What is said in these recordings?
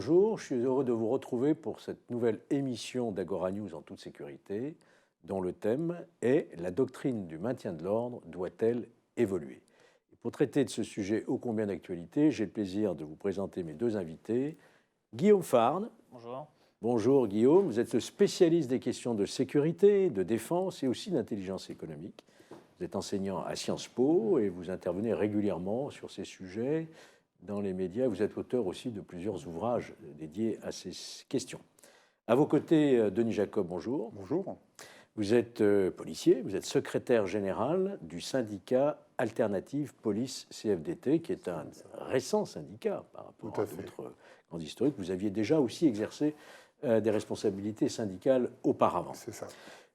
bonjour. Je suis heureux de vous retrouver pour cette nouvelle émission d'Agora News en toute sécurité, dont le thème est « La doctrine du maintien de l'ordre doit-elle évoluer ?» Pour traiter de ce sujet ô combien d'actualité, j'ai le plaisir de vous présenter mes deux invités. Guillaume Farne. Bonjour. Bonjour Guillaume, vous êtes le spécialiste des questions de sécurité, de défense et aussi d'intelligence économique. Vous êtes enseignant à Sciences Po et vous intervenez régulièrement sur ces sujets dans les médias. Vous êtes auteur aussi de plusieurs ouvrages dédiés à ces questions. À vos côtés, Denis Jacob, bonjour. Bonjour. Vous êtes policier, vous êtes secrétaire général du syndicat Alternative Police CFDT, qui est un récent syndicat par rapport à votre grand historique. Vous aviez déjà aussi exercé des responsabilités syndicales auparavant. C'est ça.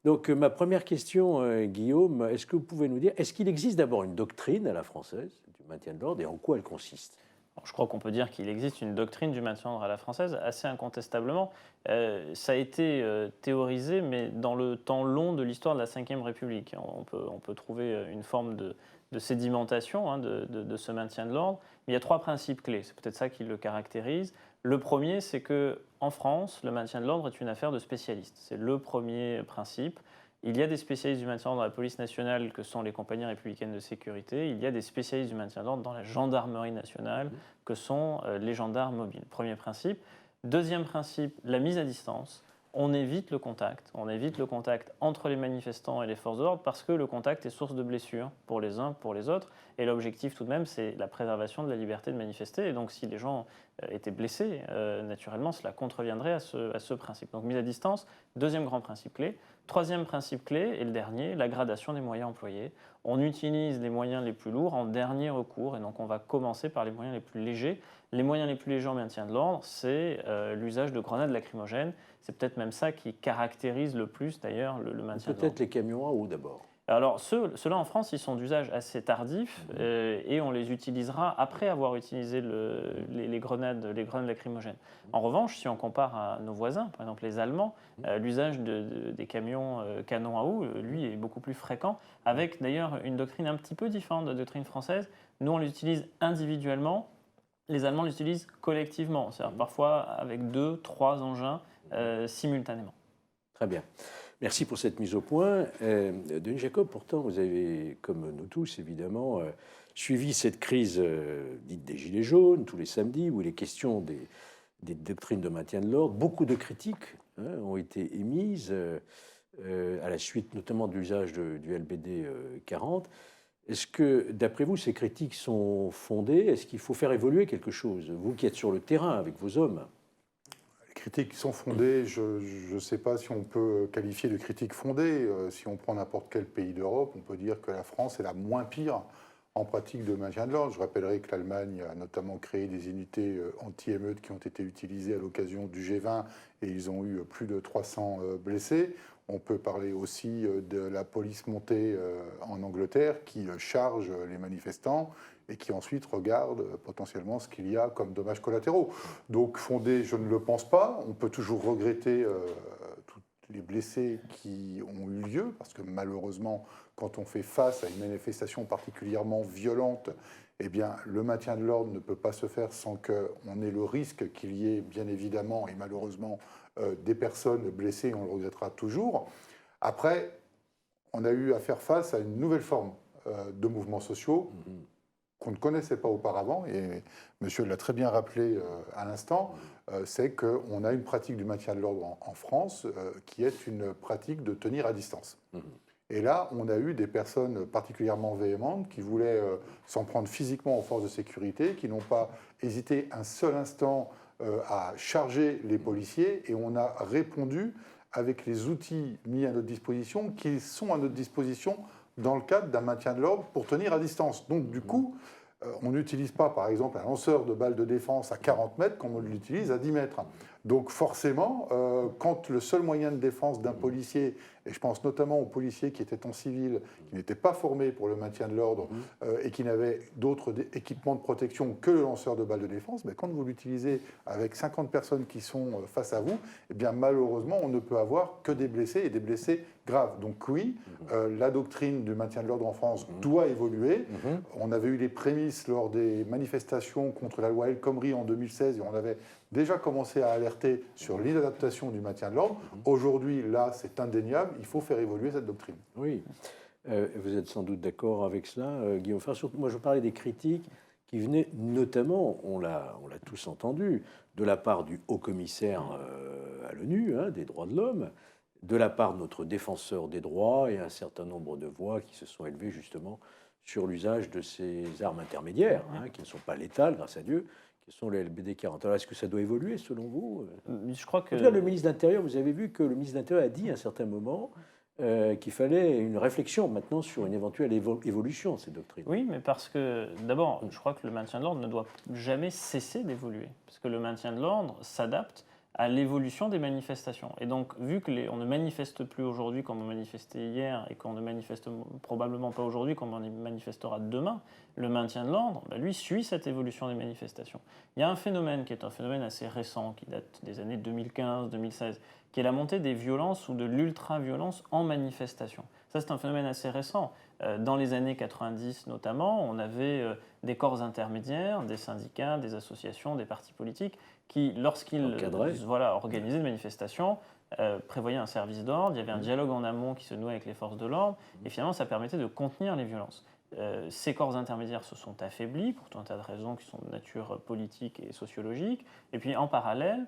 Donc ma première question, Guillaume, est-ce que vous pouvez nous dire, est-ce qu'il existe d'abord une doctrine à la française du maintien de l'ordre et en quoi elle consiste ? Je crois qu'on peut dire qu'il existe une doctrine du maintien de l'ordre à la française, assez incontestablement. Ça a été théorisé, mais dans le temps long de l'histoire de la Ve République. On peut trouver une forme de sédimentation de ce maintien de l'ordre. Mais il y a trois principes clés, c'est peut-être ça qui le caractérise. Le premier, c'est qu'en France, le maintien de l'ordre est une affaire de spécialistes. C'est le premier principe. Il y a des spécialistes du maintien de l'ordre dans la police nationale que sont les compagnies républicaines de sécurité. Il y a des spécialistes du maintien de l'ordre dans la gendarmerie nationale que sont les gendarmes mobiles. Premier principe. Deuxième principe, la mise à distance. On évite le contact. On évite le contact entre les manifestants et les forces de l'ordre parce que le contact est source de blessures pour les uns, pour les autres. Et l'objectif tout de même, c'est la préservation de la liberté de manifester. Et donc si les gens étaient blessés, naturellement, cela contreviendrait à ce principe. Donc mise à distance, deuxième grand principe clé. Troisième principe clé, et le dernier, la gradation des moyens employés. On utilise les moyens les plus lourds en dernier recours, et donc on va commencer par les moyens les plus légers. Les moyens les plus légers en maintien de l'ordre, c'est l'usage de grenades lacrymogènes. C'est peut-être même ça qui caractérise le plus d'ailleurs le maintien de l'ordre. Peut-être les camions à eau d'abord. Alors ceux-là en France, ils sont d'usage assez tardif et on les utilisera après avoir utilisé les grenades lacrymogènes. En revanche, si on compare à nos voisins, par exemple les Allemands, l'usage des camions canons à eau, lui, est beaucoup plus fréquent, avec d'ailleurs une doctrine un petit peu différente de la doctrine française. Nous, on l'utilise individuellement, les Allemands l'utilisent collectivement, c'est-à-dire parfois avec 2, 3 engins simultanément. Très bien. Merci pour cette mise au point. Denis Jacob, pourtant, vous avez, comme nous tous, évidemment, suivi cette crise dite des Gilets jaunes, tous les samedis, où il est question des doctrines de maintien de l'ordre. Beaucoup de critiques ont été émises à la suite notamment de l'usage du LBD 40. Est-ce que, d'après vous, ces critiques sont fondées ? Est-ce qu'il faut faire évoluer quelque chose ? Vous qui êtes sur le terrain avec vos hommes. Les critiques sont fondées, je ne sais pas si on peut qualifier de critiques fondées. Si on prend n'importe quel pays d'Europe, on peut dire que la France est la moins pire en pratique de maintien de l'ordre. Je rappellerai que l'Allemagne a notamment créé des unités anti-émeutes qui ont été utilisées à l'occasion du G20 et ils ont eu plus de 300 blessés. On peut parler aussi de la police montée en Angleterre qui charge les manifestants et qui ensuite regarde potentiellement ce qu'il y a comme dommages collatéraux. Donc fondé, je ne le pense pas. On peut toujours regretter tous les blessés qui ont eu lieu, parce que malheureusement, quand on fait face à une manifestation particulièrement violente, eh bien, le maintien de l'ordre ne peut pas se faire sans qu'on ait le risque qu'il y ait, bien évidemment, et malheureusement, des personnes blessées, on le regrettera toujours. Après, on a eu à faire face à une nouvelle forme de mouvements sociaux qu'on ne connaissait pas auparavant, et monsieur l'a très bien rappelé à l'instant, c'est qu'on a une pratique du maintien de l'ordre en France qui est une pratique de tenir à distance. Et là, on a eu des personnes particulièrement véhémentes qui voulaient s'en prendre physiquement aux forces de sécurité, qui n'ont pas hésité un seul instant à charger les policiers, et on a répondu avec les outils mis à notre disposition, qui sont à notre disposition dans le cadre d'un maintien de l'ordre pour tenir à distance. Donc du coup, on n'utilise pas, par exemple, un lanceur de balles de défense à 40 mètres comme on l'utilise à 10 mètres. Donc forcément, quand le seul moyen de défense d'un policier, et je pense notamment aux policiers qui étaient en civil, qui n'étaient pas formés pour le maintien de l'ordre et qui n'avaient d'autres équipements de protection que le lanceur de balles de défense, mais quand vous l'utilisez avec 50 personnes qui sont face à vous, eh bien malheureusement, on ne peut avoir que des blessés et des blessés graves. Donc oui, la doctrine du maintien de l'ordre en France doit évoluer. On avait eu les prémices lors des manifestations contre la loi El Khomri en 2016 et on avait déjà commencé à alerter sur l'inadaptation du maintien de l'ordre. Aujourd'hui, là, c'est indéniable, il faut faire évoluer cette doctrine. Oui, vous êtes sans doute d'accord avec cela, Guillaume Fard. Surtout, moi, je parlais des critiques qui venaient notamment, on l'a tous entendu, de la part du haut-commissaire à l'ONU, des droits de l'homme, de la part de notre défenseur des droits et un certain nombre de voix qui se sont élevées justement sur l'usage de ces armes intermédiaires, qui ne sont pas létales, grâce à Dieu, qui sont les LBD-40. Alors, est-ce que ça doit évoluer, selon vous? Je crois que... En tout cas, le ministre de l'Intérieur, vous avez vu que le ministre de l'Intérieur a dit à un certain moment qu'il fallait une réflexion maintenant sur une éventuelle évolution de ces doctrines. Oui, mais parce que, d'abord, je crois que le maintien de l'ordre ne doit jamais cesser d'évoluer. Parce que le maintien de l'ordre s'adapte à l'évolution des manifestations. Et donc, vu qu'on ne manifeste plus aujourd'hui comme on manifestait hier et qu'on ne manifeste probablement pas aujourd'hui comme on y manifestera demain, le maintien de l'ordre, lui, suit cette évolution des manifestations. Il y a un phénomène qui est un phénomène assez récent, qui date des années 2015-2016, qui est la montée des violences ou de l'ultra-violence en manifestation. Ça, c'est un phénomène assez récent. Dans les années 90 notamment, on avait des corps intermédiaires, des syndicats, des associations, des partis politiques qui, lorsqu'ils organisaient des manifestations, prévoyaient un service d'ordre, il y avait un dialogue en amont qui se nouait avec les forces de l'ordre, et finalement ça permettait de contenir les violences. Ces corps intermédiaires se sont affaiblis pour tout un tas de raisons qui sont de nature politique et sociologique, et puis en parallèle,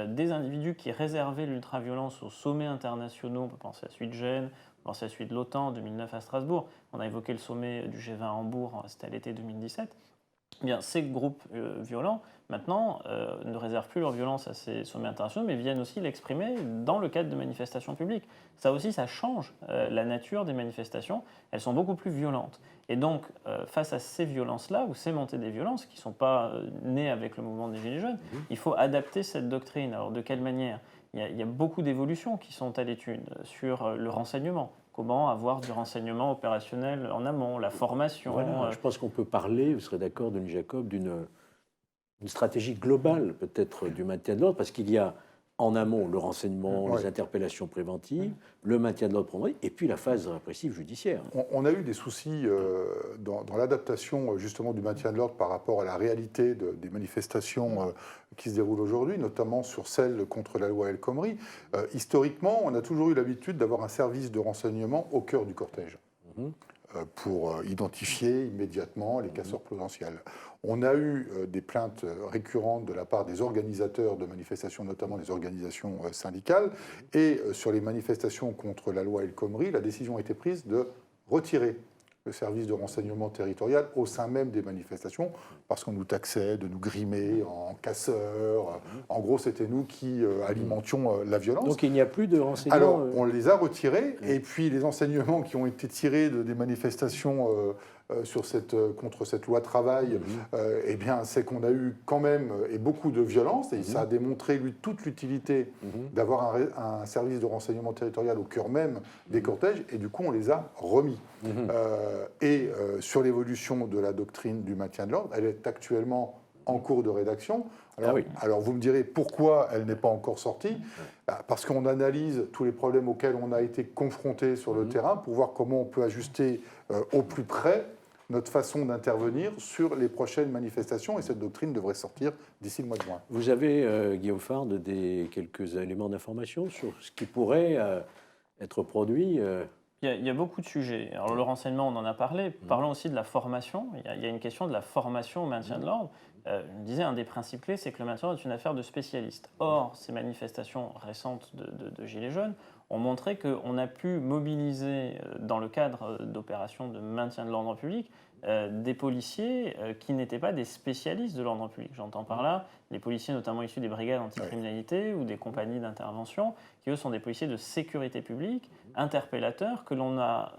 des individus qui réservaient l'ultraviolence aux sommets internationaux, on peut penser à celui de Gênes, on peut penser à celui de l'OTAN en 2009 à Strasbourg, on a évoqué le sommet du G20 à Hambourg, c'était à l'été 2017. Eh bien, ces groupes violents, maintenant, ne réservent plus leur violence à ces sommets internationaux, mais viennent aussi l'exprimer dans le cadre de manifestations publiques. Ça aussi, ça change la nature des manifestations. Elles sont beaucoup plus violentes. Et donc, face à ces violences-là, ou ces montées des violences, qui ne sont pas nées avec le mouvement des Gilets jaunes, il faut adapter cette doctrine. Alors, de quelle manière ? Il y a beaucoup d'évolutions qui sont à l'étude sur le renseignement. Comment avoir du renseignement opérationnel en amont, la formation. Voilà, je pense qu'on peut parler, vous serez d'accord, Denis Jacob, d'une stratégie globale peut-être du maintien de l'ordre, parce qu'il y a en amont le renseignement, les interpellations préventives, le maintien de l'ordre, et puis la phase répressive judiciaire. On a eu des soucis dans l'adaptation justement du maintien de l'ordre par rapport à la réalité des manifestations qui se déroulent aujourd'hui, notamment sur celle contre la loi El Khomri. Historiquement, on a toujours eu l'habitude d'avoir un service de renseignement au cœur du cortège. Pour identifier immédiatement les casseurs potentiels. On a eu des plaintes récurrentes de la part des organisateurs de manifestations, notamment les organisations syndicales, et sur les manifestations contre la loi El Khomri, la décision a été prise de retirer le service de renseignement territorial au sein même des manifestations, parce qu'on nous taxait de nous grimer en casseurs. En gros, c'était nous qui alimentions la violence. Donc il n'y a plus de renseignements. Alors, on les a retirés, et puis les enseignements qui ont été tirés des manifestations contre cette loi travail, eh bien, c'est qu'on a eu quand même et beaucoup de violence, et ça a démontré toute l'utilité d'avoir un service de renseignement territorial au cœur même des cortèges, et du coup, on les a remis. Sur l'évolution de la doctrine du maintien de l'ordre, elle est actuellement en cours de rédaction. Alors vous me direz pourquoi elle n'est pas encore sortie. Parce qu'on analyse tous les problèmes auxquels on a été confronté sur le terrain pour voir comment on peut ajuster au plus près notre façon d'intervenir sur les prochaines manifestations, et cette doctrine devrait sortir d'ici le mois de juin. Vous avez, Guillaume Fard, quelques éléments d'information sur ce qui pourrait être produit Il y a beaucoup de sujets. Alors, le renseignement, on en a parlé. Parlons aussi de la formation. Il y a une question de la formation au maintien de l'ordre. Je me disais, un des principes clés, c'est que le maintien de l'ordre est une affaire de spécialistes. Or, ces manifestations récentes de Gilets jaunes ont montré qu'on a pu mobiliser, dans le cadre d'opérations de maintien de l'ordre public, des policiers qui n'étaient pas des spécialistes de l'ordre public. J'entends par là des policiers notamment issus des brigades anticriminalité ou des compagnies d'intervention, qui eux sont des policiers de sécurité publique, interpellateurs, que l'on a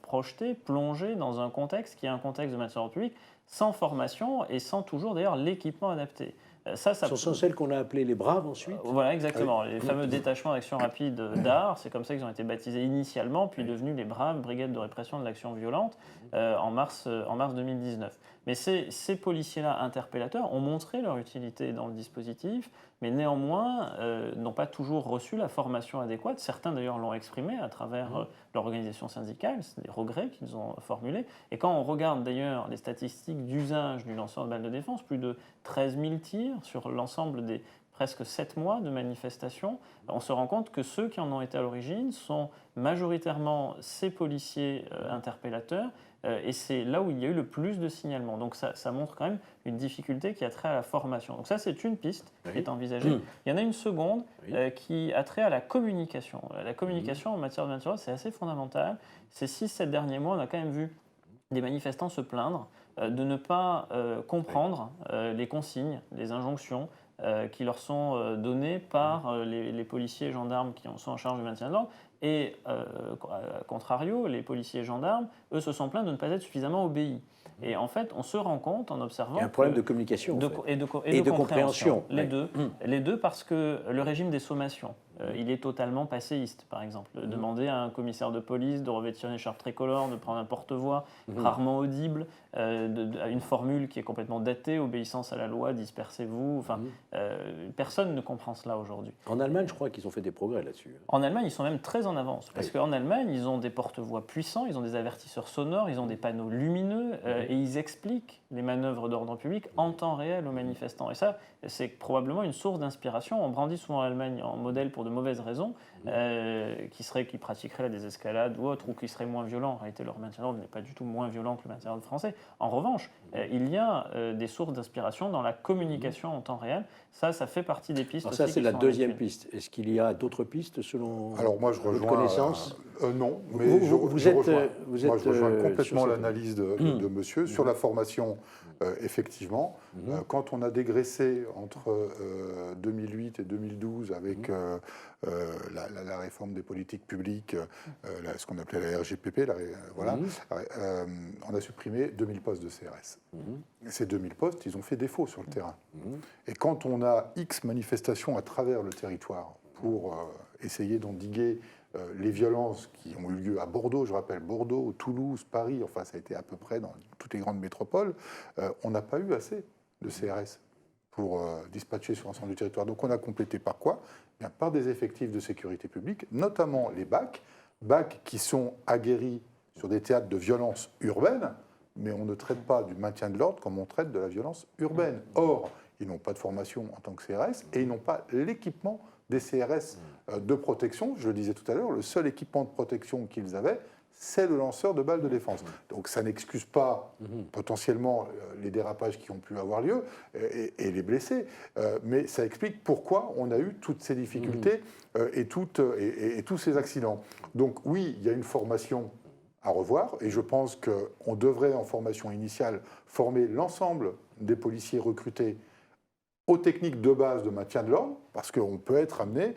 projetés, plongés dans un contexte qui est un contexte de maintien de l'ordre public, sans formation et sans toujours d'ailleurs l'équipement adapté. Ce sont celles qu'on a appelées les Braves ensuite. Voilà, exactement. Les fameux détachements d'action rapide d'AR, c'est comme ça qu'ils ont été baptisés initialement, puis devenus les Braves, Brigades de répression de l'action violente, en mars 2019. Mais ces policiers-là, interpellateurs, ont montré leur utilité dans le dispositif, mais néanmoins n'ont pas toujours reçu la formation adéquate. Certains d'ailleurs l'ont exprimé à travers leur organisation syndicale, c'est des regrets qu'ils ont formulés. Et quand on regarde d'ailleurs les statistiques d'usage du lanceur de balles de défense, plus de 13 000 tirs sur l'ensemble des presque 7 mois de manifestations, on se rend compte que ceux qui en ont été à l'origine sont majoritairement ces policiers interpellateurs, et c'est là où il y a eu le plus de signalements. Donc ça montre quand même une difficulté qui a trait à la formation. Donc ça, c'est une piste qui est envisagée. Il y en a une seconde qui a trait à la communication. La communication en matière de maintien de l'ordre, c'est assez fondamental. Ces 6-7 derniers mois, on a quand même vu des manifestants se plaindre de ne pas comprendre les consignes, les injonctions qui leur sont données par les policiers et gendarmes qui sont en charge du maintien de l'ordre. Et à contrario, les policiers et gendarmes, eux, se sont plaints de ne pas être suffisamment obéis. Et en fait, on se rend compte en observant... Il y a un problème de communication et de compréhension. Les deux, parce que le régime des sommations, il est totalement passéiste, par exemple. Demander à un commissaire de police de revêtir une écharpe tricolore, de prendre un porte-voix rarement audible, à une formule qui est complètement datée, obéissance à la loi, dispersez-vous. Enfin, personne ne comprend cela aujourd'hui. En Allemagne, je crois qu'ils ont fait des progrès là-dessus. En Allemagne, ils sont même très en avance. Parce qu'en Allemagne, ils ont des porte-voix puissants, ils ont des avertisseurs sonores, ils ont des panneaux lumineux, et ils expliquent les manœuvres d'ordre public en temps réel aux manifestants. Et ça, c'est probablement une source d'inspiration. On brandit souvent l'Allemagne en modèle pour de mauvaises raisons, qui pratiqueraient des escalades ou autres, ou qui seraient moins violents. En réalité, leur maintien de l'ordre n'est pas du tout moins violent que le maintien de l'ordre français. En revanche, il y a des sources d'inspiration dans la communication en temps réel. Ça fait partie des pistes. Alors ça, c'est la deuxième piste. Est-ce qu'il y a d'autres pistes selon Alors moi, je rejoins... connaissance non, mais je rejoins complètement sur l'analyse de monsieur sur la formation. Effectivement, quand on a dégraissé entre 2008 et 2012 avec la réforme des politiques publiques, ce qu'on appelait la RGPP, on a supprimé 2000 postes de CRS. Ces 2000 postes, ils ont fait défaut sur le terrain. Et quand on a X manifestations à travers le territoire pour essayer d'endiguer les violences qui ont eu lieu à Bordeaux, je rappelle, Bordeaux, Toulouse, Paris, enfin ça a été à peu près dans toutes les grandes métropoles, on n'a pas eu assez de CRS pour dispatcher sur l'ensemble du territoire. Donc on a complété par quoi ? Bien, par des effectifs de sécurité publique, notamment les BAC qui sont aguerris sur des théâtres de violence urbaine, mais on ne traite pas du maintien de l'ordre comme on traite de la violence urbaine. Or, ils n'ont pas de formation en tant que CRS et ils n'ont pas l'équipement des CRS de protection. Je le disais tout à l'heure, le seul équipement de protection qu'ils avaient, c'est le lanceur de balles de défense. Donc ça n'excuse pas potentiellement les dérapages qui ont pu avoir lieu et les blessés, mais ça explique pourquoi on a eu toutes ces difficultés et tous ces accidents. Donc oui, il y a une formation à revoir et je pense qu'on devrait en formation initiale former l'ensemble des policiers recrutés aux techniques de base de maintien de l'ordre, parce qu'on peut être amené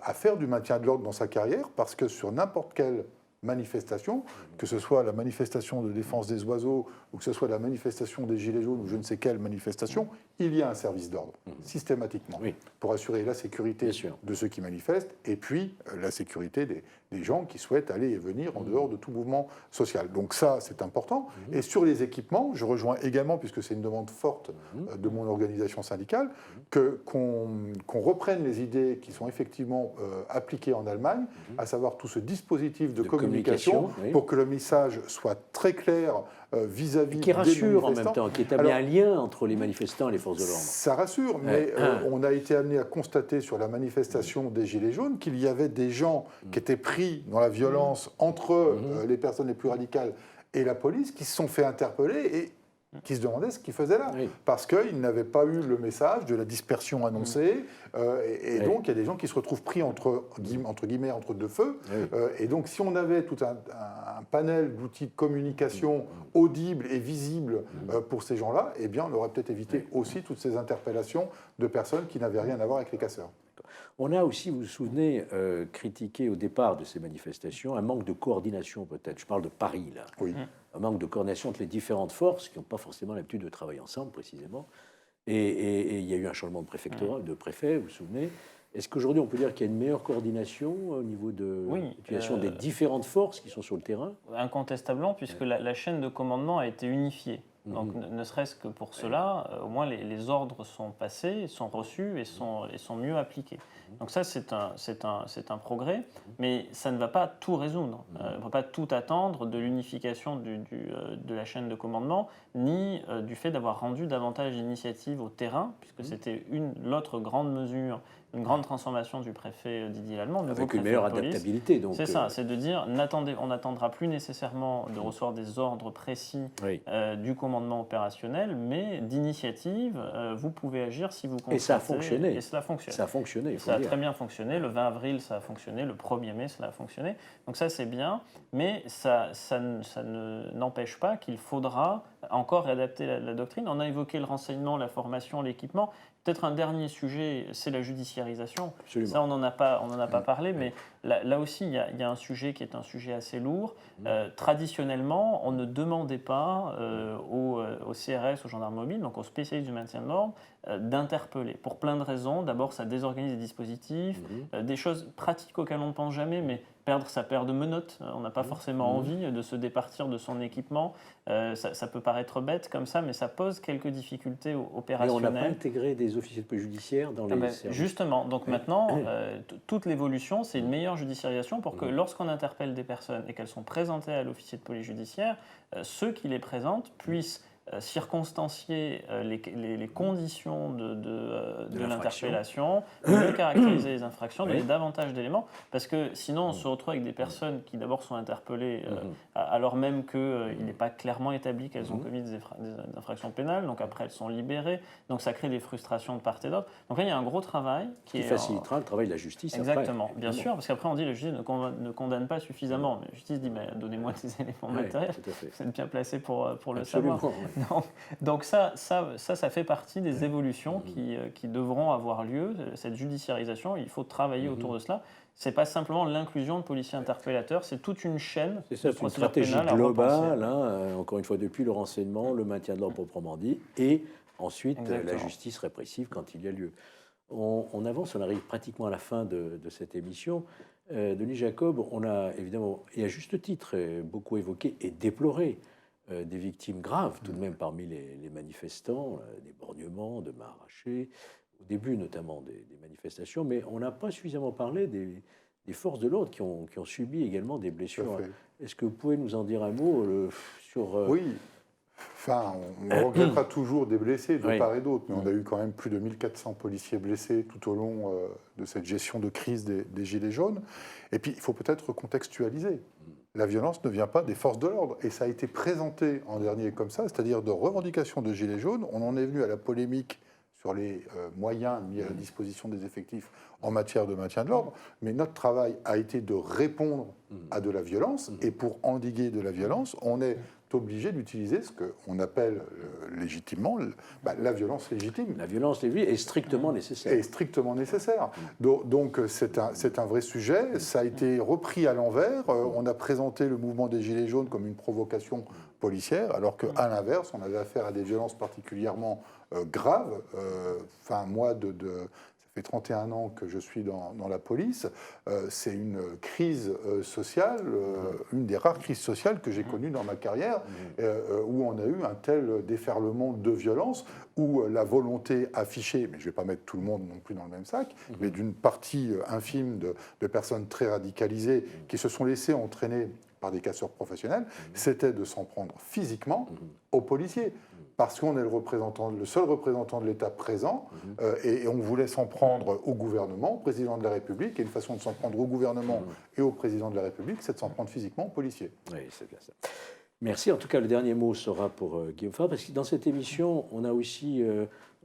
à faire du maintien de l'ordre dans sa carrière, parce que sur n'importe quelle manifestation, que ce soit la manifestation de défense des oiseaux, ou que ce soit la manifestation des Gilets jaunes, ou je ne sais quelle manifestation, il y a un service d'ordre, systématiquement, pour assurer la sécurité de ceux qui manifestent, et puis la sécurité des gens qui souhaitent aller et venir en dehors de tout mouvement social. Donc ça, c'est important. Et sur les équipements, je rejoins également, puisque c'est une demande forte de mon organisation syndicale, qu'on reprenne les idées qui sont effectivement appliquées en Allemagne, à savoir tout ce dispositif de communication pour que le message soit très clair vis-à-vis qui rassure des manifestants. En même temps, qui établit un lien entre les manifestants et les forces de l'ordre. Ça rassure, mais on a été amené à constater sur la manifestation des Gilets jaunes qu'il y avait des gens qui étaient pris dans la violence entre les personnes les plus radicales et la police, qui se sont fait interpeller et qui se demandaient ce qu'ils faisaient là. Parce qu'ils n'avaient pas eu le message de la dispersion annoncée. Et donc, il y a des gens qui se retrouvent pris entre guillemets, entre deux feux. Et donc, si on avait tout un panel d'outils de communication audibles et visibles pour ces gens-là, eh bien, on aurait peut-être évité aussi toutes ces interpellations de personnes qui n'avaient rien à voir avec les casseurs. On a aussi, vous vous souvenez, critiqué au départ de ces manifestations un manque de coordination peut-être. Je parle de Paris, là. Un manque de coordination entre les différentes forces qui n'ont pas forcément l'habitude de travailler ensemble, précisément. Et il y a eu un changement de préfet, vous vous souvenez. Est-ce qu'aujourd'hui, on peut dire qu'il y a une meilleure coordination au niveau de l'utilisation des différentes forces qui sont sur le terrain ? Incontestablement, puisque la chaîne de commandement a été unifiée. Donc, ne serait-ce que pour cela, au moins les ordres sont passés, sont reçus et sont mieux appliqués. Donc ça, c'est un progrès, mais ça ne va pas tout résoudre. On ne peut pas tout attendre de l'unification de la chaîne de commandement, ni du fait d'avoir rendu davantage d'initiatives au terrain, puisque c'était l'autre grande mesure, une grande transformation du préfet Didier Lallemand. Avec une meilleure adaptabilité. C'est ça, c'est de dire, on n'attendra plus nécessairement de recevoir des ordres précis du commandement opérationnel, mais d'initiative, vous pouvez agir si vous constatez. Et ça a fonctionné. Et cela fonctionne. Ça a fonctionné, Ça a très bien fonctionné. Le 20 avril, ça a fonctionné. Le 1er mai, cela a fonctionné. Donc ça, c'est bien. Mais ça n'empêche pas qu'il faudra encore réadapter la doctrine. On a évoqué le renseignement, la formation, l'équipement. Peut-être un dernier sujet, c'est la judiciarisation. Absolument. Ça, on n'en a pas parlé, mais là aussi, il y a un sujet qui est un sujet assez lourd. Traditionnellement, on ne demandait pas au CRS, aux gendarmes mobiles, donc aux spécialistes du maintien de l'ordre, d'interpeller. Pour plein de raisons. D'abord, ça désorganise les dispositifs, des choses pratiques auxquelles on ne pense jamais, mais perdre sa paire de menottes, on n'a pas forcément envie de se départir de son équipement. Ça peut paraître bête comme ça, mais ça pose quelques difficultés opérationnelles. Et on n'a pas intégré des officiers de police judiciaire dans les services. Justement, donc maintenant, toute l'évolution, c'est une meilleure judiciarisation pour que lorsqu'on interpelle des personnes et qu'elles sont présentées à l'officier de police judiciaire, ceux qui les présentent puissent circonstancier les conditions de l'interpellation, mieux caractériser les infractions, donner davantage d'éléments, parce que sinon on se retrouve avec des personnes qui d'abord sont interpellées alors même qu'il n'est pas clairement établi qu'elles ont commis des infractions pénales, donc après elles sont libérées, donc ça crée des frustrations de part et d'autre. Donc là il y a un gros travail qui facilitera le travail de la justice. Exactement, après, bien sûr, parce qu'après on dit la justice ne condamne pas suffisamment, mais la justice dit donnez-moi des éléments matériels, vous êtes bien placé pour le savoir. Donc ça fait partie des évolutions qui devront avoir lieu, cette judiciarisation, il faut travailler autour de cela. Ce n'est pas simplement l'inclusion de policiers interpellateurs, c'est toute une chaîne de procédures pénales. C'est une stratégie globale, encore une fois, depuis le renseignement, le maintien de l'ordre proprement dit, et ensuite la justice répressive quand il y a lieu. On avance, on arrive pratiquement à la fin de cette émission. Denis Jacob, on a évidemment, et à juste titre, beaucoup évoqué et déploré des victimes graves, tout de même parmi les manifestants, d'éborgnements, de mains arrachées, au début notamment des manifestations, mais on n'a pas suffisamment parlé des forces de l'ordre qui ont subi également des blessures. Est-ce que vous pouvez nous en dire un mot sur... Oui, enfin, on regrettera toujours des blessés de part et d'autre, mais on a eu quand même plus de 1400 policiers blessés tout au long de cette gestion de crise des Gilets jaunes. Et puis, il faut peut-être contextualiser. La violence ne vient pas des forces de l'ordre. Et ça a été présenté en dernier comme ça, c'est-à-dire de revendications de Gilets jaunes. On en est venu à la polémique sur les moyens mis à la disposition des effectifs en matière de maintien de l'ordre. Mais notre travail a été de répondre à de la violence. Et pour endiguer de la violence, on est obligé d'utiliser ce qu'on appelle légitimement la violence légitime. La violence légitime est strictement nécessaire. Est strictement nécessaire. Donc c'est un vrai sujet. Ça a été repris à l'envers. On a présenté le mouvement des Gilets jaunes comme une provocation policière, alors qu'à l'inverse, on avait affaire à des violences particulièrement graves. Moi, ça fait 31 ans que je suis dans la police. C'est une crise sociale, une des rares crises sociales que j'ai connues dans ma carrière, où on a eu un tel déferlement de violence, où la volonté affichée, mais je ne vais pas mettre tout le monde non plus dans le même sac, mais d'une partie infime de personnes très radicalisées qui se sont laissées entraîner par des casseurs professionnels, c'était de s'en prendre physiquement aux policiers. Parce qu'on est le seul représentant de l'État présent, et on voulait s'en prendre au gouvernement, au président de la République, et une façon de s'en prendre au gouvernement et au président de la République, c'est de s'en prendre physiquement aux policiers. Oui, c'est bien ça. Merci. En tout cas, le dernier mot sera pour Guillaume Favre, parce que dans cette émission, on a aussi,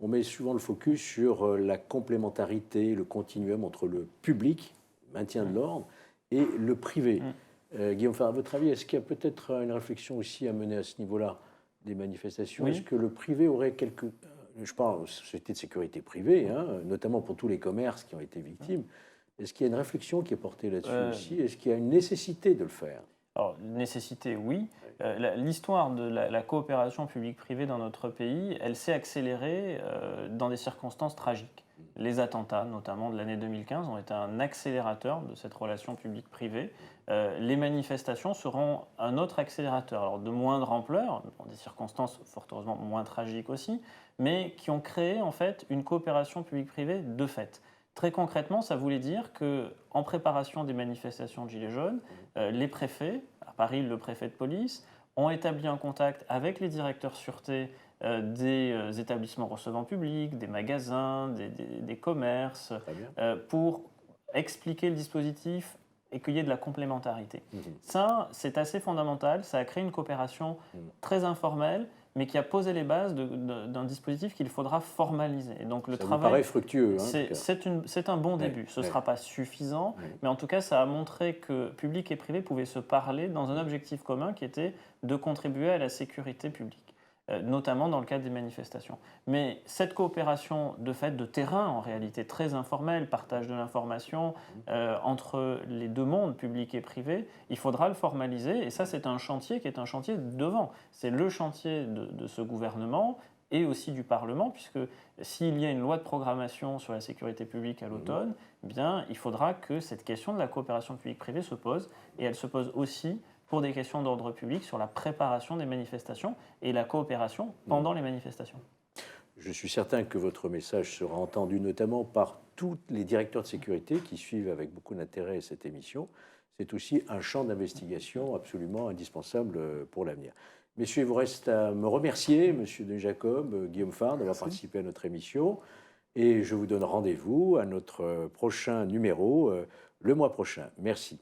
on met souvent le focus sur la complémentarité, le continuum entre le public, maintien de l'ordre, et le privé. Guillaume Favre, à votre avis, est-ce qu'il y a peut-être une réflexion aussi à mener à ce niveau-là des manifestations? Est-ce que le privé aurait quelques... Je parle de sociétés de sécurité privée, notamment pour tous les commerces qui ont été victimes. Est-ce qu'il y a une réflexion qui est portée là-dessus aussi? Est-ce qu'il y a une nécessité de le faire? Alors, nécessité, oui. L'histoire de la coopération publique-privée dans notre pays, elle s'est accélérée dans des circonstances tragiques. Les attentats, notamment de l'année 2015, ont été un accélérateur de cette relation publique-privée. les manifestations seront un autre accélérateur, alors de moindre ampleur, dans des circonstances fort heureusement moins tragiques aussi, mais qui ont créé en fait une coopération publique-privée de fait. Très concrètement, ça voulait dire qu'en préparation des manifestations de Gilets jaunes, les préfets, à Paris le préfet de police, ont établi un contact avec les directeurs sûreté des établissements recevant public, des magasins, des commerces, pour expliquer le dispositif et qu'il y ait de la complémentarité. Ça, c'est assez fondamental. Ça a créé une coopération très informelle, mais qui a posé les bases d'un dispositif qu'il faudra formaliser. Et donc, le ça travail, me paraît fructueux. c'est un bon début. Ce ne sera pas suffisant, mais en tout cas, ça a montré que public et privé pouvaient se parler dans un objectif commun qui était de contribuer à la sécurité publique, notamment dans le cadre des manifestations. Mais cette coopération de fait de terrain, en réalité très informelle, partage de l'information entre les deux mondes, public et privé, il faudra le formaliser. Et ça, c'est un chantier qui est un chantier devant. C'est le chantier de ce gouvernement et aussi du Parlement, puisque s'il y a une loi de programmation sur la sécurité publique à l'automne, eh bien, il faudra que cette question de la coopération publique-privée se pose, et elle se pose aussi pour des questions d'ordre public sur la préparation des manifestations et la coopération pendant les manifestations. Je suis certain que votre message sera entendu notamment par tous les directeurs de sécurité qui suivent avec beaucoup d'intérêt cette émission. C'est aussi un champ d'investigation absolument indispensable pour l'avenir. Messieurs, il vous reste à me remercier, Monsieur Denis Jacob, Guillaume Faure, d'avoir participé à notre émission. Et je vous donne rendez-vous à notre prochain numéro le mois prochain. Merci.